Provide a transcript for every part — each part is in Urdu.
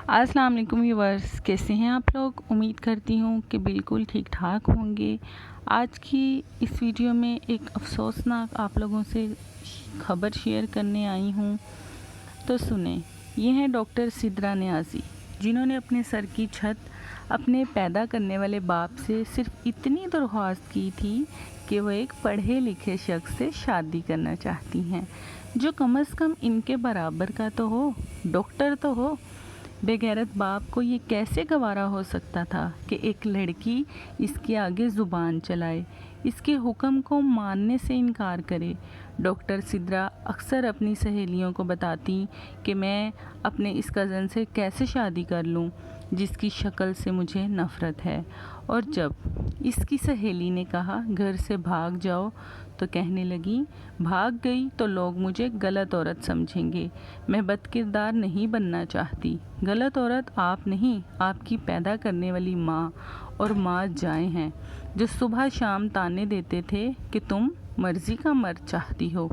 السلام علیکم ویورز، کیسے ہیں آپ لوگ؟ امید کرتی ہوں کہ بالکل ٹھیک ٹھاک ہوں گے۔ آج کی اس ویڈیو میں ایک افسوسناک آپ لوگوں سے خبر شیئر کرنے آئی ہوں، تو سنیں۔ یہ ہیں ڈاکٹر سدرا نیازی، جنہوں نے اپنے سر کی چھت اپنے پیدا کرنے والے باپ سے صرف اتنی درخواست کی تھی کہ وہ ایک پڑھے لکھے شخص سے شادی کرنا چاہتی ہیں، جو کم از کم ان کے برابر کا تو ہو، ڈاکٹر تو ہو۔ بے غیرت باپ کو یہ کیسے گوارا ہو سکتا تھا کہ ایک لڑکی اس کے آگے زبان چلائے، اس کے حکم کو ماننے سے انکار کرے۔ ڈاکٹر سدرا اکثر اپنی سہیلیوں کو بتاتی کہ میں اپنے اس کزن سے کیسے شادی کر لوں جس کی شکل سے مجھے نفرت ہے، اور جب اس کی سہیلی نے کہا گھر سے بھاگ جاؤ تو کہنے لگی بھاگ گئی تو لوگ مجھے غلط عورت سمجھیں گے، میں بد کردار نہیں بننا چاہتی۔ غلط عورت آپ نہیں، آپ کی پیدا کرنے والی ماں اور ماں جائیں ہیں، جو صبح شام تانے دیتے تھے کہ تم مرضی کا مرد چاہتی ہو۔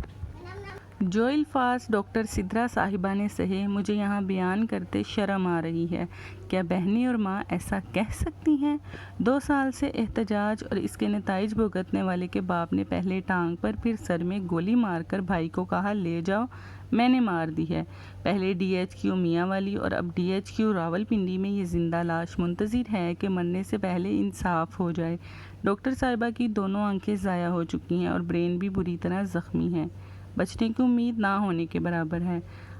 جو الفاظ ڈاکٹر سدرا صاحبہ نے سہے، مجھے یہاں بیان کرتے شرم آ رہی ہے۔ کیا بہنیں اور ماں ایسا کہہ سکتی ہیں؟ 2 سال سے احتجاج اور اس کے نتائج بھگتنے والے کے باپ نے پہلے ٹانگ پر پھر سر میں گولی مار کر بھائی کو کہا لے جاؤ، میں نے مار دی ہے۔ پہلے DHQ میاں والی اور اب DHQ راولپنڈی میں یہ زندہ لاش منتظر ہے کہ مرنے سے پہلے انصاف ہو جائے۔ ڈاکٹر صاحبہ کی دونوں آنکھیں ضائع ہو چکی ہیں اور برین بھی بری طرح زخمی ہے، بچنے کی امید نہ ہونے کے برابر ہے۔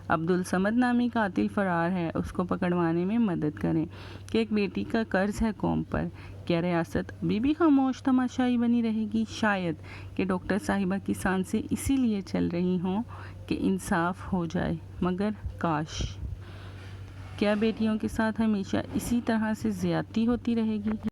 عبدالصمد نامی قاتل فرار ہے، اس کو پکڑوانے میں مدد کریں۔ کہ ایک بیٹی کا قرض ہے قوم پر۔ کیا ریاست ابھی بھی خاموش تماشائی بنی رہے گی؟ شاید کہ ڈاکٹر صاحبہ کی سانسیں اسی لیے چل رہی ہوں کہ انصاف ہو جائے، مگر کاش۔ کیا بیٹیوں کے ساتھ ہمیشہ اسی طرح سے زیادتی ہوتی رہے گی؟